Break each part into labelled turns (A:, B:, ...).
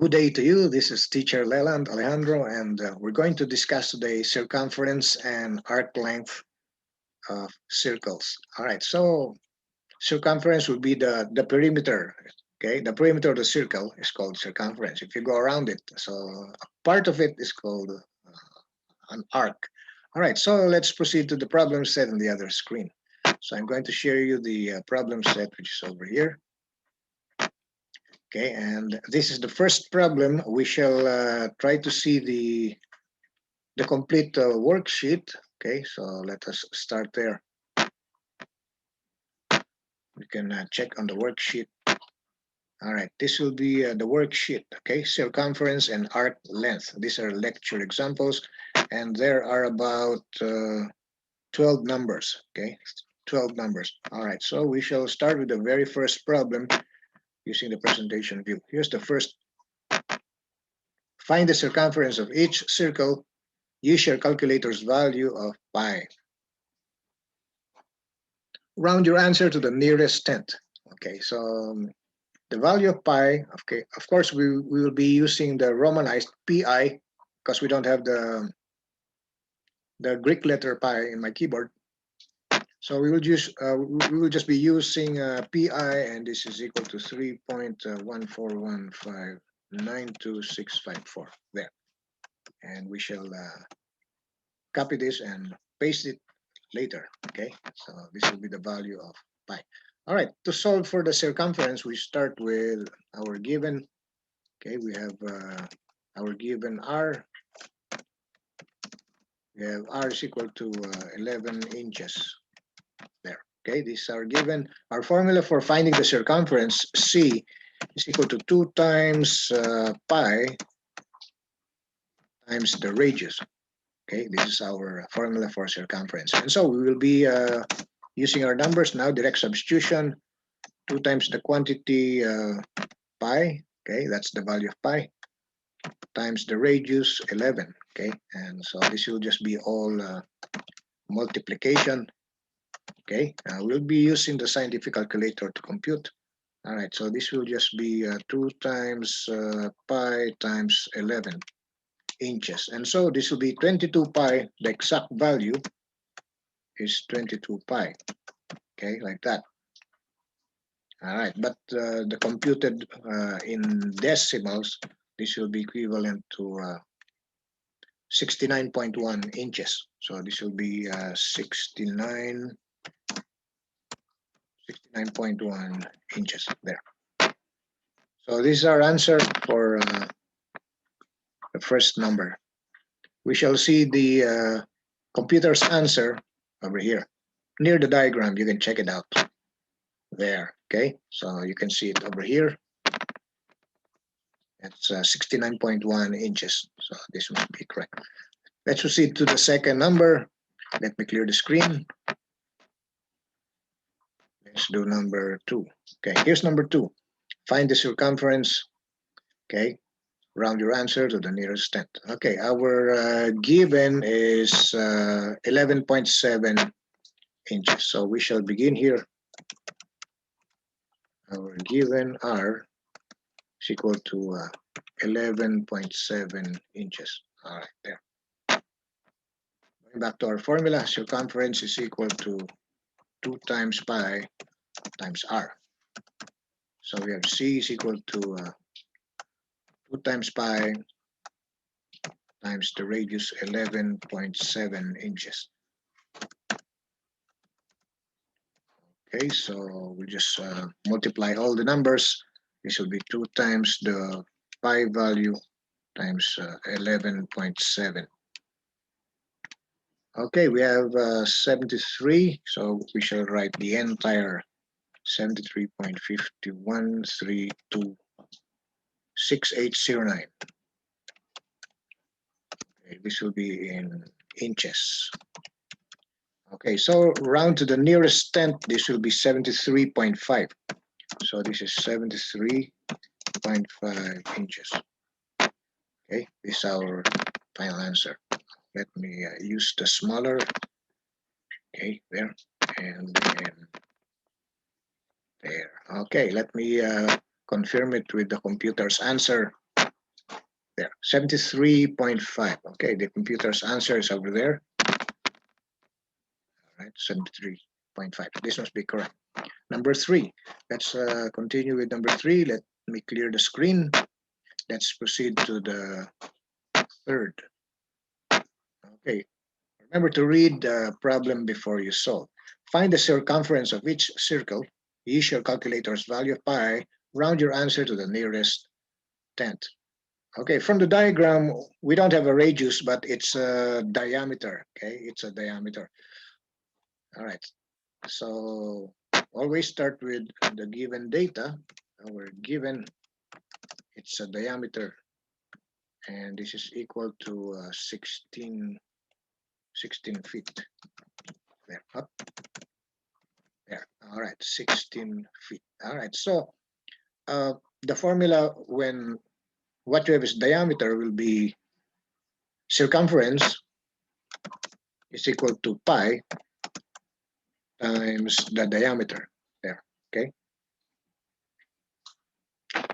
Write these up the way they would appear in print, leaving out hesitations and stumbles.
A: Good day to you. This is teacher Leland, Alejandro, and we're going to discuss today circumference and arc length of circles. All right, so circumference would be the perimeter. Okay, the perimeter of the circle is called circumference. If you go around it, so a part of it is called an arc. All right, so let's proceed to the problem set on the other screen. So I'm going to share you the problem set, which is over here. Okay, and this is the first problem. We shall try to see the complete worksheet. Okay, so let us start there. We can check on the worksheet. All right, this will be the worksheet. Okay, circumference and arc length. These are lecture examples, and there are about 12 numbers. Okay, 12 numbers. All right, so we shall start with the very first problem using the presentation view. Here's the first. Find the circumference of each circle. Use your calculator's value of pi. Round your answer to the nearest tenth. Okay, so the value of pi, okay, of course we will be using the Romanized pi because we don't have the Greek letter pi in my keyboard. So we will just be using pi, and this is equal to 3.141592654 there. And we shall copy this and paste it later. Okay, so this will be the value of pi. All right, to solve for the circumference, we start with our given. Okay, we have our given r. We have r is equal to 11 inches there. Okay, these are given. Our formula for finding the circumference, c, is equal to 2 times pi times the radius. Okay, this is our formula for circumference. And so we will be using our numbers now, direct substitution, 2 times the quantity pi, okay, that's the value of pi, times the radius, 11, okay, and so this will just be all multiplication, okay. We'll be using the scientific calculator to compute. All right, so this will just be 2 times pi times 11 inches, and so this will be 22 pi. The exact value is 22 pi, okay, like that. All right, but the computed in decimals, this will be equivalent to 69.1 inches. So this will be 69.1 inches there. So this is our answer for the first number. We shall see the computer's answer over here. Near the diagram, you can check it out. There, okay? So you can see it over here. It's 69.1 inches. So this must be correct. Let's proceed to the second number. Let me clear the screen. Let's do number 2. Okay, here's number 2. Find the circumference. Okay, round your answer to the nearest tenth. Okay, our given is 11.7 inches. So we shall begin here. Our given r is equal to 11.7 inches. All right, there. Going back to our formula, circumference is equal to 2 times pi times r. So we have c is equal to 2 times pi times the radius 11.7 inches. Okay, so we just multiply all the numbers. This will be 2 times the pi value times 11.7. Okay, we have 73, so we shall write the entire 73.51326.809. Okay, this will be in inches. Okay, so round to the nearest tenth, this will be 73.5. So this is 73.5 inches. Okay, this is our final answer. Let me use the smaller. Okay, there, and then there. Okay, let me confirm it with the computer's answer. There, 73.5. Okay, the computer's answer is over there. All right, 73.5. This must be correct. Number 3. Let's continue with number 3. Let me clear the screen. Let's proceed to the third. Okay, remember to read the problem before you solve. Find the circumference of each circle. Use your calculator's value of pi. Round your answer to the nearest tenth. Okay, from the diagram, we don't have a radius, but it's a diameter. Okay, it's a diameter. All right, so always start with the given data. Our given, it's a diameter, and this is equal to 16 feet. There, up, there. All right, 16 feet. All right, so the formula when what you have is diameter will be circumference is equal to pi times the diameter there. Okay,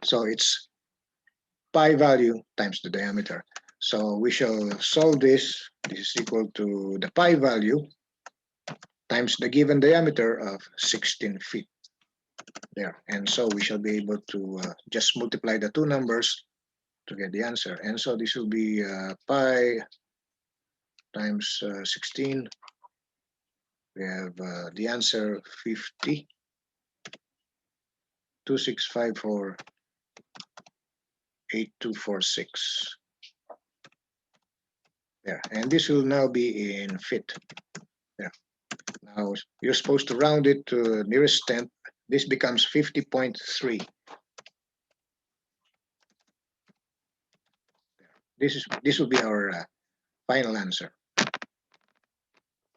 A: so it's pi value times the diameter. So we shall solve this. This is equal to the pi value times the given diameter of 16 feet there. And so we shall be able to just multiply the two numbers to get the answer. And so this will be pi times 16. We have the answer 50. 2654 8246 there, and this will now be in feet there. Now you're supposed to round it to nearest tenth. This becomes 50.3. This will be our final answer.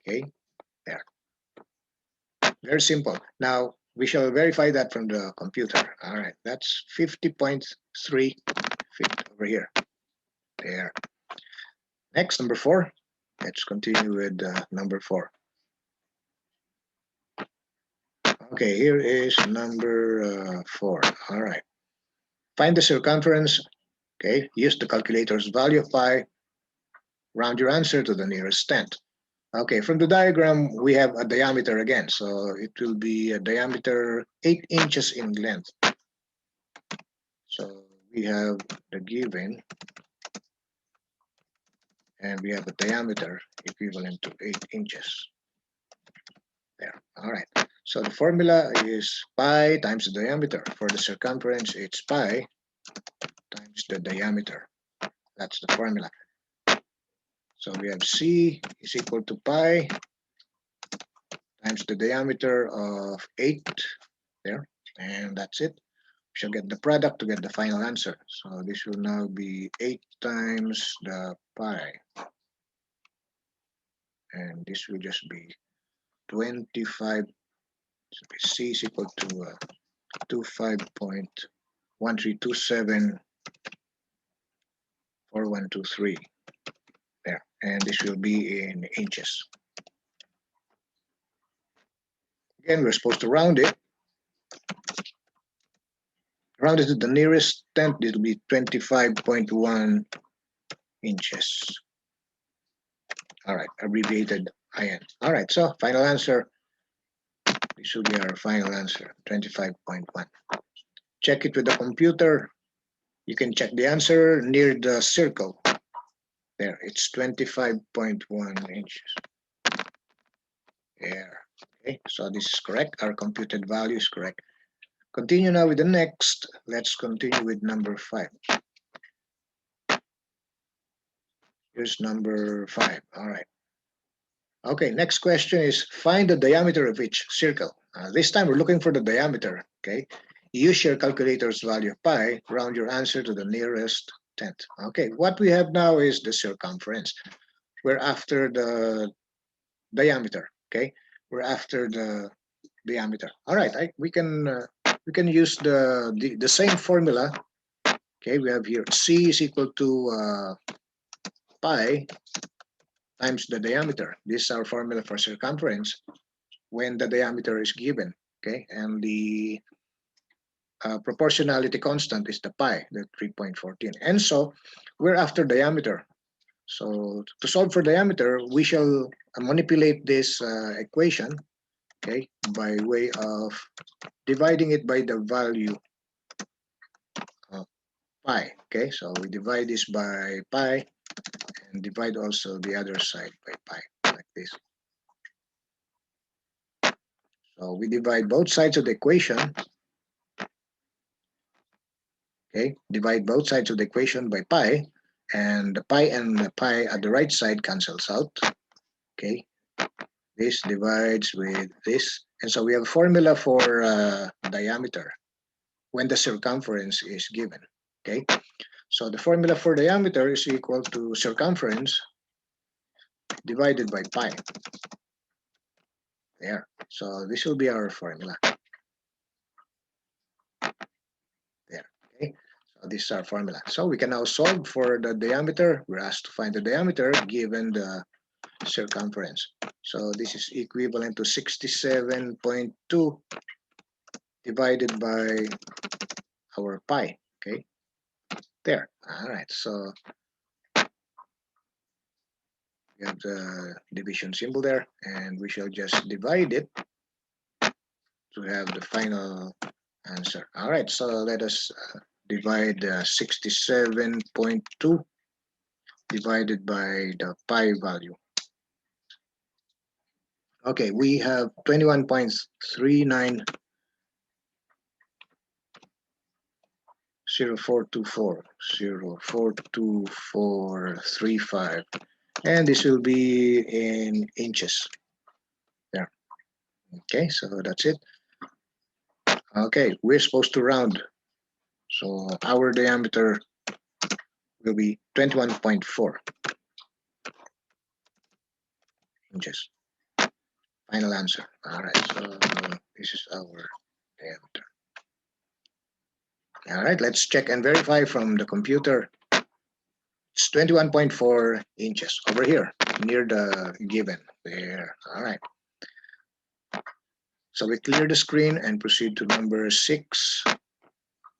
A: Okay, there. Very simple. Now we shall verify that from the computer. All right, that's 50.3 feet over here. There. Next, number 4. Let's continue with number 4. Okay, here is number 4. All right. Find the circumference. Okay, use the calculator's value of pi. Round your answer to the nearest tenth. Okay, from the diagram, we have a diameter again. So it will be a diameter 8 inches in length. So we have the given, and we have a diameter equivalent to 8 inches. There, all right. So the formula is pi times the diameter. For the circumference, it's pi times the diameter. That's the formula. So we have C is equal to pi times the diameter of 8 there, and that's it. We shall get the product to get the final answer. So this will now be 8 times the pi, and this will just be 25. So C is equal to 25.13274123 there, and this will be in inches. Again, we're supposed to round it. Rounded to the nearest tenth, it will be 25.1 inches. All right, abbreviated IN. All right, so final answer. This will be our final answer, 25.1. Check it with the computer. You can check the answer near the circle. There, it's 25.1 inches. There. Okay, so this is correct. Our computed value is correct. Continue now with the next. Let's continue with number 5. Here's number 5. All right. Okay, next question is find the diameter of each circle. This time we're looking for the diameter. Okay, use your calculator's value of pi. Round your answer to the nearest tenth. Okay, what we have now is the circumference. We're after the diameter. Okay, we're after the diameter. All right, we can use the same formula. Okay, we have here C is equal to pi times the diameter. This is our formula for circumference when the diameter is given. Okay, and the proportionality constant is the pi, the 3.14. And so we're after diameter. So to solve for diameter, we shall manipulate this equation, okay, by way of dividing it by the value of pi. Okay, so we divide this by pi and divide also the other side by pi, like this. So we divide both sides of the equation. Okay, divide both sides of the equation by pi, and the pi at the right side cancels out. Okay, this divides with this, and so we have a formula for diameter when the circumference is given. Okay, so the formula for diameter is equal to circumference divided by pi. There. So this will be our formula. There. Okay. So this is our formula. So we can now solve for the diameter. We're asked to find the diameter given the circumference. So this is equivalent to 67.2 divided by our pi. Okay. There. All right. So we have the division symbol there, and we shall just divide it to have the final answer. All right, so let us divide 67.2 divided by the pi value. Okay, we have 21.390424 and this will be in inches. There. Okay, so that's it. Okay, we're supposed to round. So our diameter will be 21.4 inches. Final answer. All right, so this is our diameter. All right, let's check and verify from the computer. It's 21.4 inches over here near the given. There. All right. So we clear the screen and proceed to number 6.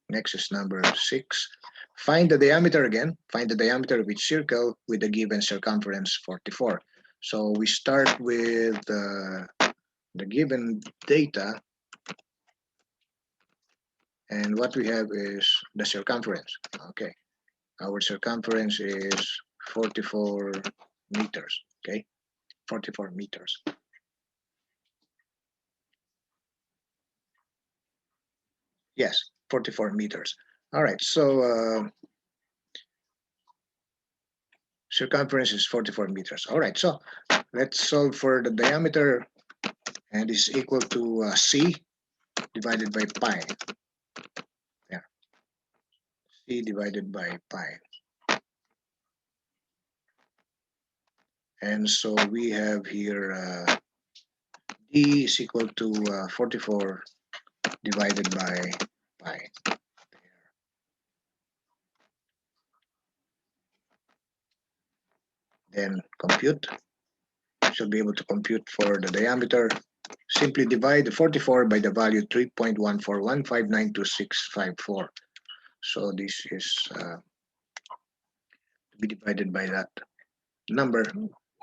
A: Next is number 6. Find the diameter again. Find the diameter of each circle with the given circumference 44. So we start with the given data, and what we have is the circumference. Okay, our circumference is 44 meters. Okay, 44 meters. Yes, 44 meters. All right, so circumference is 44 meters. All right, so let's solve for the diameter, and is equal to C divided by pi. Yeah, C divided by pi. And so we have here D is equal to 44 divided by pi. Then compute. Should be able to compute for the diameter. Simply divide the 44 by the value 3.14159264. So this is to be divided by that number,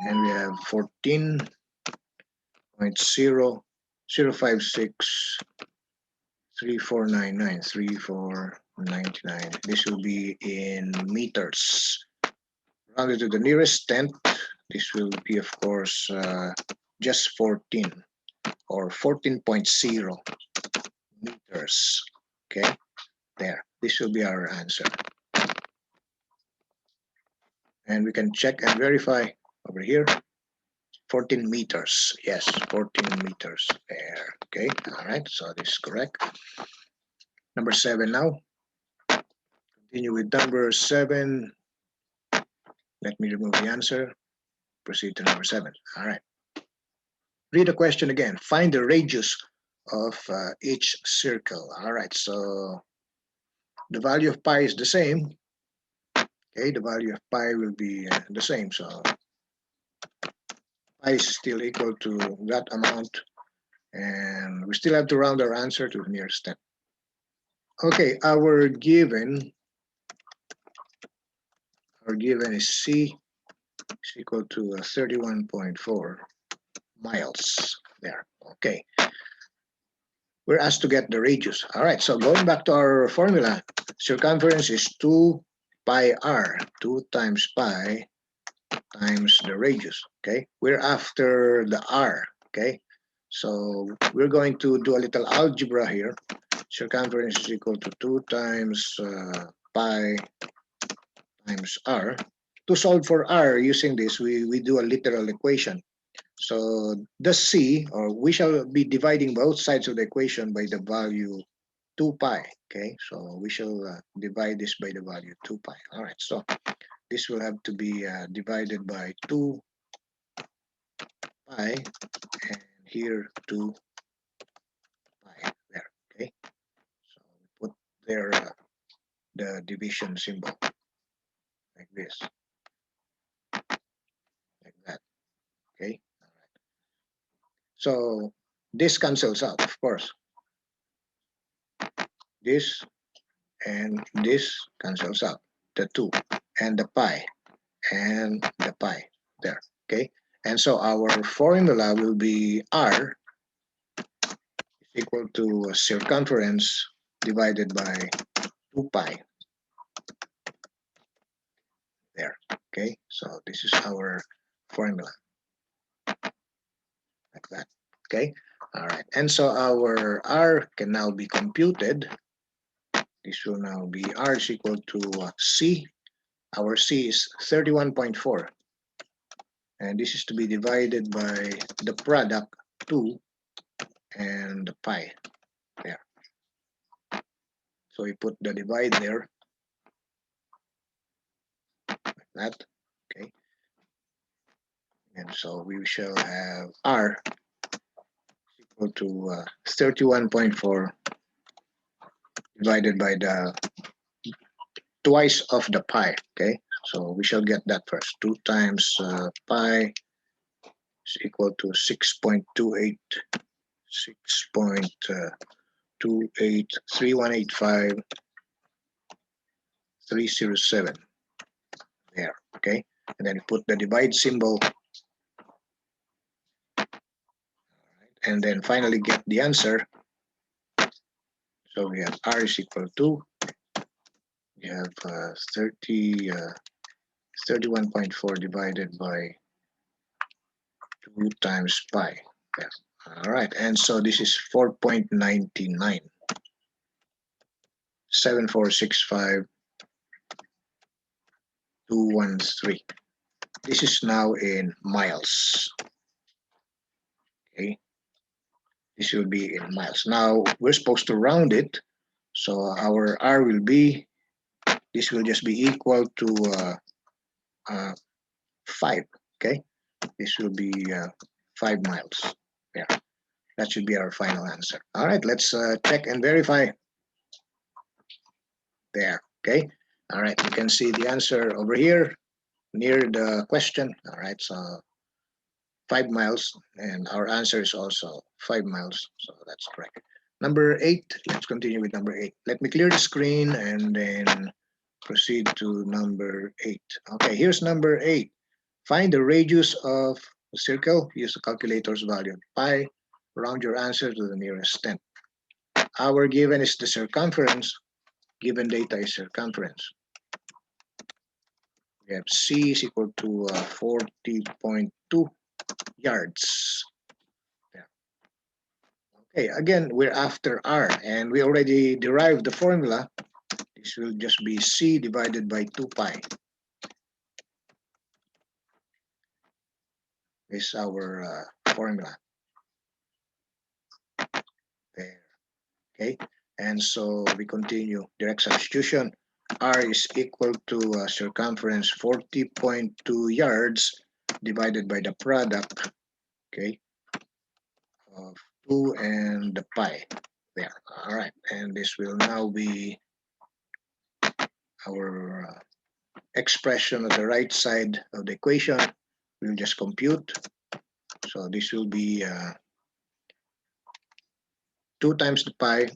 A: and we have 14.0056349934999. This will be in meters. Rounded to the nearest tenth, this will be, of course, just 14 or 14.0 meters. Okay, there. This will be our answer. And we can check and verify over here. 14 meters. Yes, 14 meters there. Okay, all right. So this is correct. Number 7 now. Continue with number 7. Let me remove the answer. Proceed to number 7. All right. Read the question again. Find the radius of each circle. All right. So the value of pi is the same. Okay, the value of pi will be the same. So pi is still equal to that amount. And we still have to round our answer to the nearest tenth. Okay, our given is C is equal to 31.4 miles there. Okay, we're asked to get the radius. All right, so going back to our formula, circumference is 2 pi r, 2 times pi times the radius. Okay, we're after the r. Okay, so we're going to do a little algebra here. Circumference is equal to 2 times pi times r. To solve for r using this, we do a literal equation. So the c, or we shall be dividing both sides of the equation by the value 2 pi. Okay, so we shall divide this by the value 2 pi. All right, so this will have to be divided by 2 pi, and here 2 pi there. Okay, so we put there the division symbol like this, like that. Okay, so this cancels out, of course. This and this cancels out, the 2 and the pi and the pi there. Okay, and so our formula will be r is equal to circumference divided by 2 pi there. Okay, so this is our formula like that. Okay, all right, and so our r can now be computed. This will now be r is equal to c. Our c is 31.4, and this is to be divided by the product 2 and the pi there. So we put the divide there like that. Okay, and so we shall have r equal to 31.4 divided by the twice of the pi. Okay, so we shall get that first. 2 times pi is equal to 6.28, 6.283185 there. Okay, and then you put the divide symbol, and then finally get the answer. So we have r is equal to, we have 31.4 divided by 2 times pi. Yes. All right, and so this is 4.99, 7465213. This is now in miles. Okay, this will be in miles. Now we're supposed to round it, so our r will be, this will just be equal to 5. Okay, this will be 5 miles. Yeah, that should be our final answer. All right, let's check and verify. There. Okay, all right, you can see the answer over here near the question. All right, so 5 miles, and our answer is also 5 miles, so that's correct. Number 8, let's continue with number 8. Let me clear the screen and then proceed to number 8. Okay, here's number 8. Find the radius of a circle. Use the calculator's value of pi. Round your answer to the nearest tenth. Our given is the circumference. Given data is circumference. We have C is equal to 40.2 yards. Yeah. Okay, again, we're after R, and we already derived the formula. This will just be C divided by 2 pi. This is our formula. There. Okay, and so we continue direct substitution. R is equal to circumference 40.2 yards divided by the product, okay, of 2 and the pi there. All right, and this will now be our expression on the right side of the equation. We'll just compute. So this will be 2 times the pi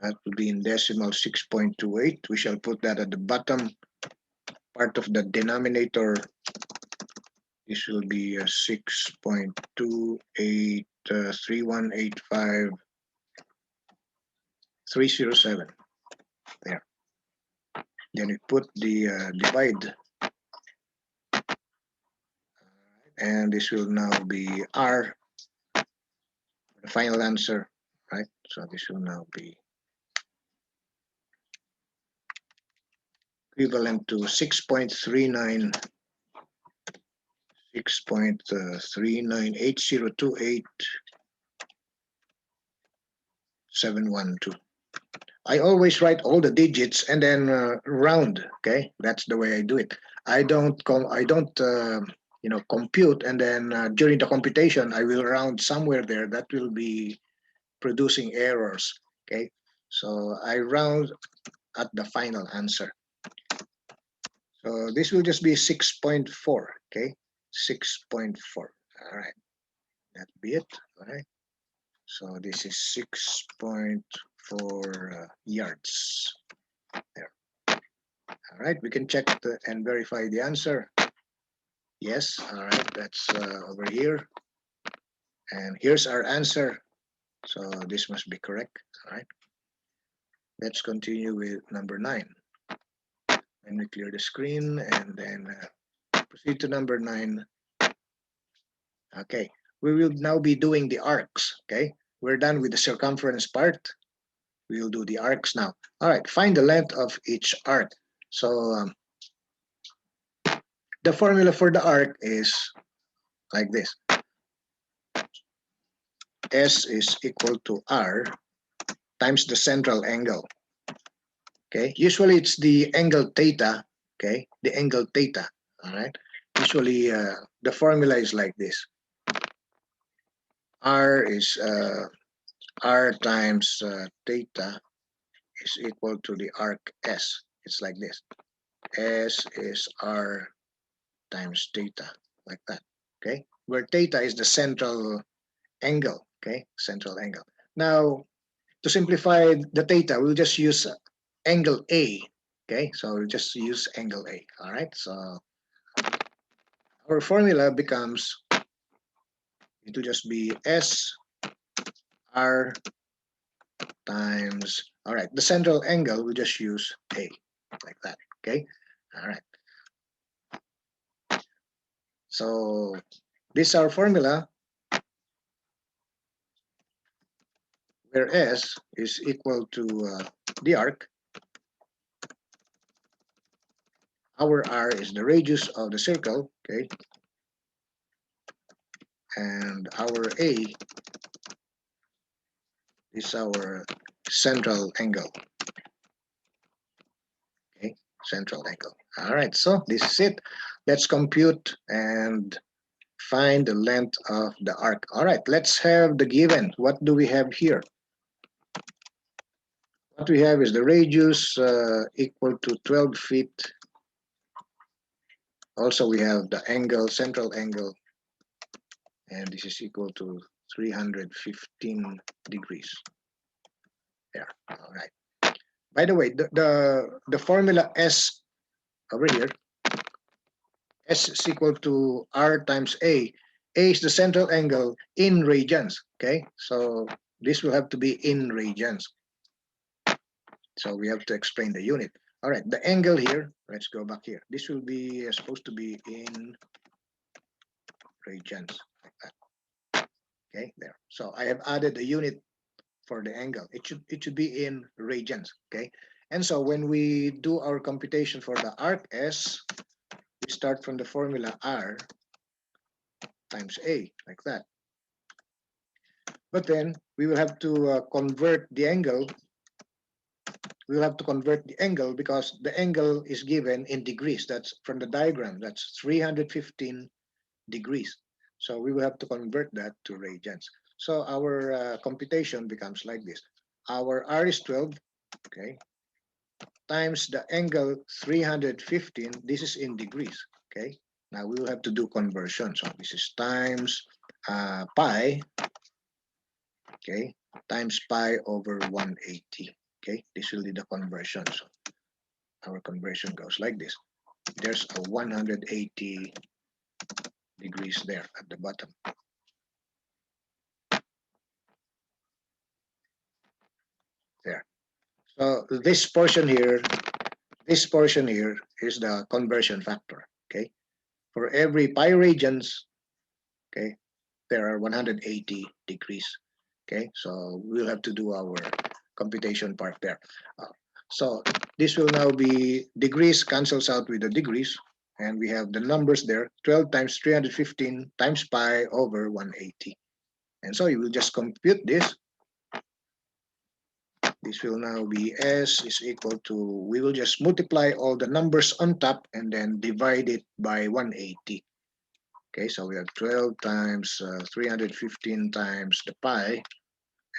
A: That would be in decimal 6.28. We shall put that at the bottom part of the denominator. This will be 6.283185.307. There. Then we put the divide, and this will now be R, the final answer, right? So this will now be equivalent to 6.398028.712. I always write all the digits and then round. Okay, that's the way I do it. I don't compute, and then during the computation I will round somewhere there. That will be producing errors. Okay, so I round at the final answer. So this will just be 6.4. Okay, 6.4. All right, that'll be it. All right. So this is 6.4 yards. There. All right, we can check and verify the answer. Yes, all right, that's over here. And here's our answer. So this must be correct. All right. Let's continue with number 9. And we clear the screen and then proceed to number 9. Okay, we will now be doing the arcs. Okay, we're done with the circumference part. We will do the arcs now. All right, find the length of each arc. So the formula for the arc is like this. S is equal to R times the central angle. Okay, usually it's the angle theta. Okay, the angle theta. All right, usually the formula is like this. R is R times theta is equal to the arc S. It's like this. S is R times theta, like that. Okay, where theta is the central angle. Okay, central angle. Now, to simplify the theta, we'll just use angle A. Okay, so we'll just use angle A. All right, so our formula becomes, it will just be S R times, all right, the central angle, we'll just use A, like that. Okay, all right. So this is our formula, where S is equal to the arc. Our R is the radius of the circle, okay? And our A is our central angle. Okay, central angle. All right, so this is it. Let's compute and find the length of the arc. All right, let's have the given. What do we have here? What we have is the radius equal to 12 feet. Also, we have the angle, central angle, and this is equal to 315 degrees. There, all right. By the way, the formula S over here, S is equal to R times A. A is the central angle in radians, okay? So this will have to be in radians. So we have to explain the unit. All right, the angle here, let's go back here. This will be supposed to be in radians, like that. Okay, there. So I have added a unit for the angle. It should be in radians, okay? And so when we do our computation for the arc S, we start from the formula R times A, like that. But then we will have to convert the angle. We will have to convert the angle because the angle is given in degrees. That's from the diagram. That's 315 degrees. So we will have to convert that to radians. So our computation becomes like this. Our R is 12, okay, times the angle 315. This is in degrees, okay. Now we will have to do conversion. So this is times pi, okay, times pi over 180. Okay, this will be the conversion. So our conversion goes like this. There's a 180 degrees there at the bottom. There. So this portion here is the conversion factor. Okay, for every pi radians, okay, there are 180 degrees. Okay, so we'll have to do our computation part there. So this will now be degrees cancels out with the degrees, and we have the numbers there, 12 times 315 times pi over 180. And so you will just compute this. This will now be S is equal to, we will just multiply all the numbers on top and then divide it by 180. Okay, so we have 12 times 315 times the pi,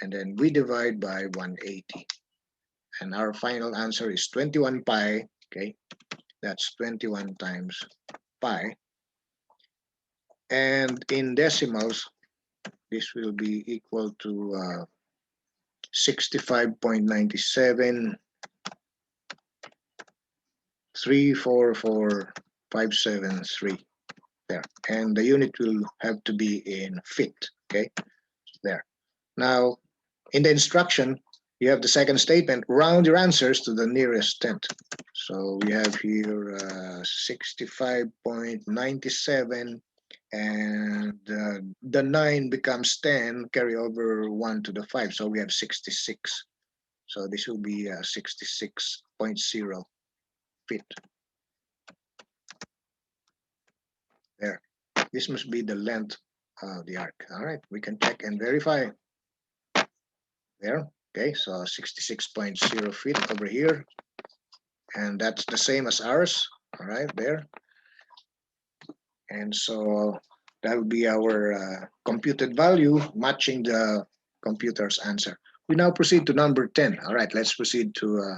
A: and then we divide by 180. And our final answer is 21 pi. Okay, that's 21 times pi. And in decimals, this will be equal to 65.97 344,573 there, and the unit will have to be in feet. Okay, there. Now in the instruction you have the second statement, round your answers to the nearest tenth. So we have here 65.97, and the 9 becomes 10, carry over 1 to the 5, so we have 66. So this will be 66.0 feet. There. This must be the length of the arc. All right, we can check and verify. There. Okay, so 66.0 feet over here. And that's the same as ours. All right, there. And so that would be our computed value matching the computer's answer. We now proceed to number 10. All right, let's proceed to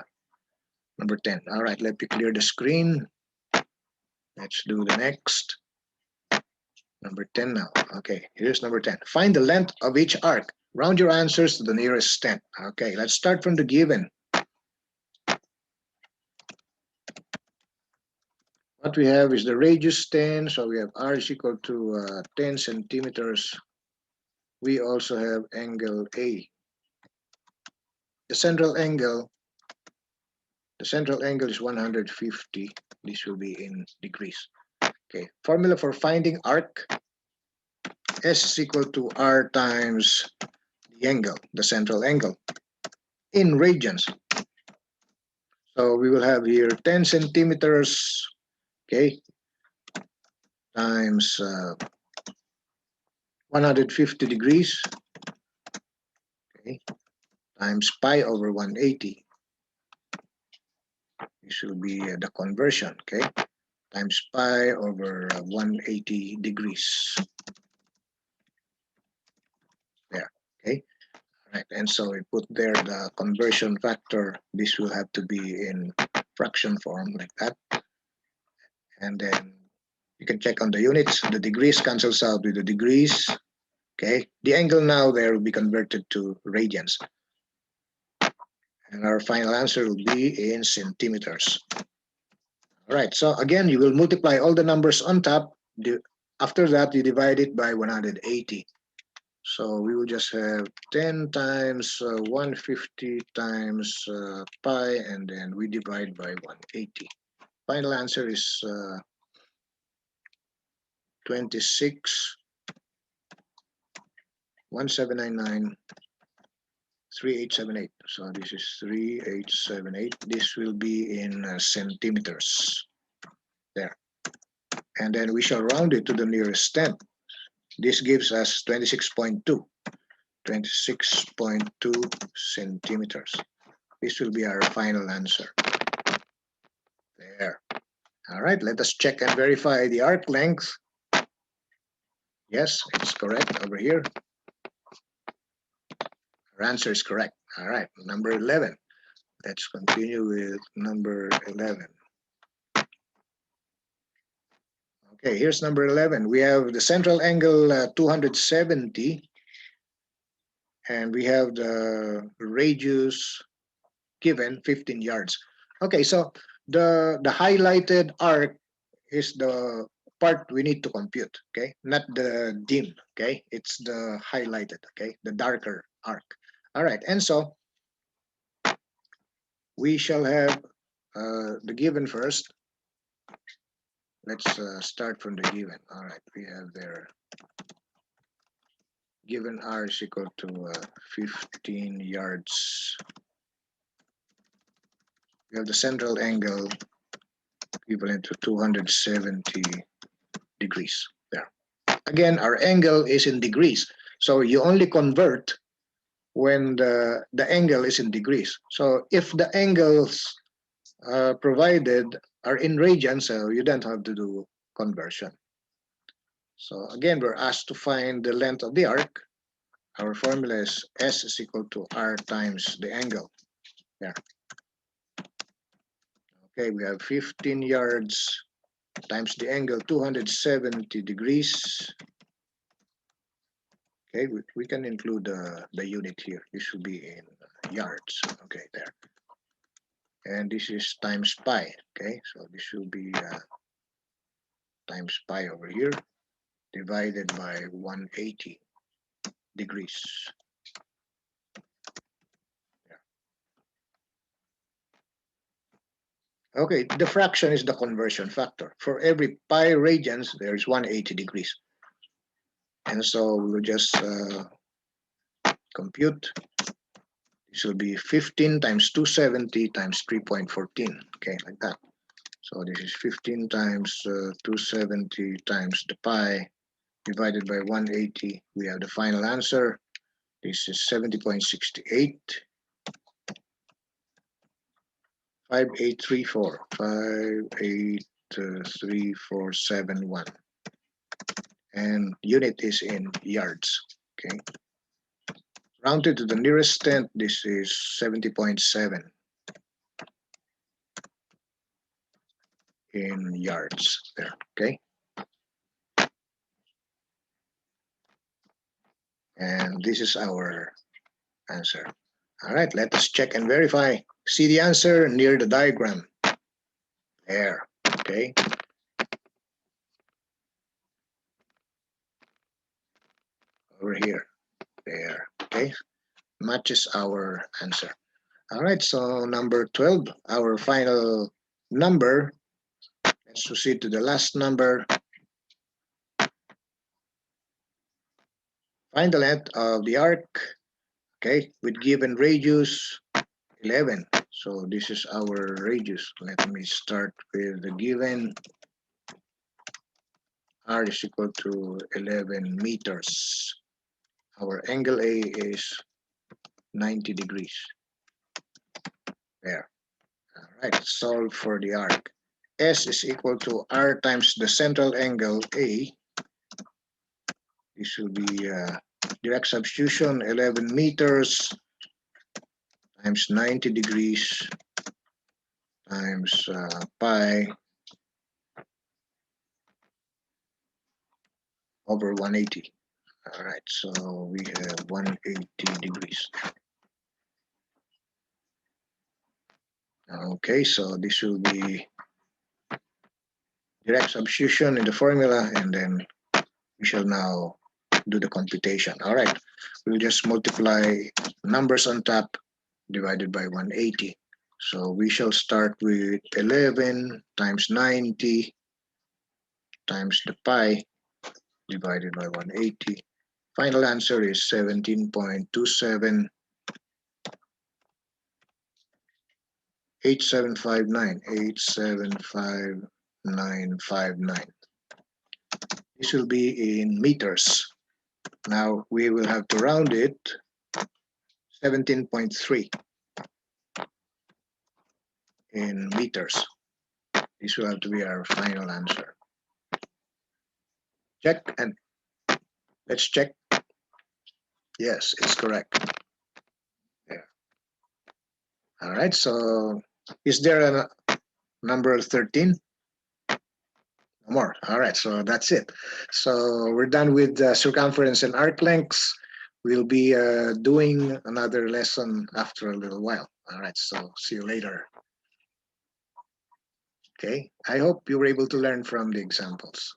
A: number 10. All right, let me clear the screen. Let's do the next. Number 10 now. Okay, here's number 10. Find the length of each arc. Round your answers to the nearest tenth. Okay, let's start from the given. What we have is the radius 10, so we have r is equal to 10 centimeters. We also have angle A. The central angle is 150. This will be in degrees. Okay, formula for finding arc. S is equal to r times the angle, the central angle, in radians. So we will have here 10 centimeters, okay, times 150 degrees, okay, times pi over 180. This will be the conversion, okay, times pi over 180 degrees. There, okay. All right, and so we put there the conversion factor. This will have to be in fraction form like that. And then you can check on the units. The degrees cancels out with the degrees. Okay, the angle now there will be converted to radians. And our final answer will be in centimeters. All right, so again, you will multiply all the numbers on top. After that, you divide it by 180. So we will just have 10 times 150 times pi, and then we divide by 180. Final answer is 26,1799, 3878. So this is 3878. This will be in centimeters. There. And then we shall round it to the nearest tenth. This gives us 26.2. 26.2 centimeters. This will be our final answer. There. All right, let us check and verify the arc length. Yes, it's correct over here. Our answer is correct. All right, number 11. Let's continue with number 11. Okay, here's number 11. We have the central angle 270, and we have the radius given 15 yards. Okay, so the highlighted arc is the part we need to compute, okay? Not the dim, okay? It's the highlighted, okay? The darker arc. All right, and so we shall have the given first. Let's start from the given. All right, we have there given r is equal to 15 yards. We have the central angle equivalent to 270 degrees there. Again, our angle is in degrees. So you only convert when the angle is in degrees. So if the angles provided are in radians, so you don't have to do conversion. So again, we're asked to find the length of the arc. Our formula is S is equal to R times the angle. There. Okay, we have 15 yards times the angle 270 degrees. Okay, we can include the unit here. This should be in yards. Okay, there. And this is times pi. Okay, so this should be times pi over here divided by 180 degrees. Okay, the fraction is the conversion factor. For every pi radians, there is 180 degrees. And so we'll just compute. This will be 15 times 270 times 3.14. Okay, like that. So this is 15 times 270 times the pi divided by 180. We have the final answer. This is 70.68. 5834. 583471. And unit is in yards. Okay. Rounded to the nearest tenth, this is 70.7 in yards there. Okay. And this is our answer. All right, let us check and verify. See the answer near the diagram. There, okay. Over here, there, okay. Matches our answer. All right, so number 12, our final number. Let's proceed to the last number. Find the length of the arc, okay, with given radius 11. So this is our radius. Let me start with the given. R is equal to 11 meters. Our angle A is 90 degrees. There. All right, solve for the arc. S is equal to R times the central angle A. This will be direct substitution, 11 meters times 90 degrees times pi over 180. All right, so we have 180 degrees. Okay, so this will be direct substitution in the formula, and then we shall now do the computation. All right, we'll just multiply numbers on top divided by 180. So we shall start with 11 times 90 times the pi divided by 180. Final answer is 17.27 8759. This will be in meters. Now we will have to round it 17.3 in meters. This will have to be our final answer. Check, and let's check. Yes, it's correct. Yeah. All right, so is there a number 13? No more. All right, so that's it. So we're done with circumference and arc lengths. We'll be doing another lesson after a little while. All right, so see you later. Okay, I hope you were able to learn from the examples.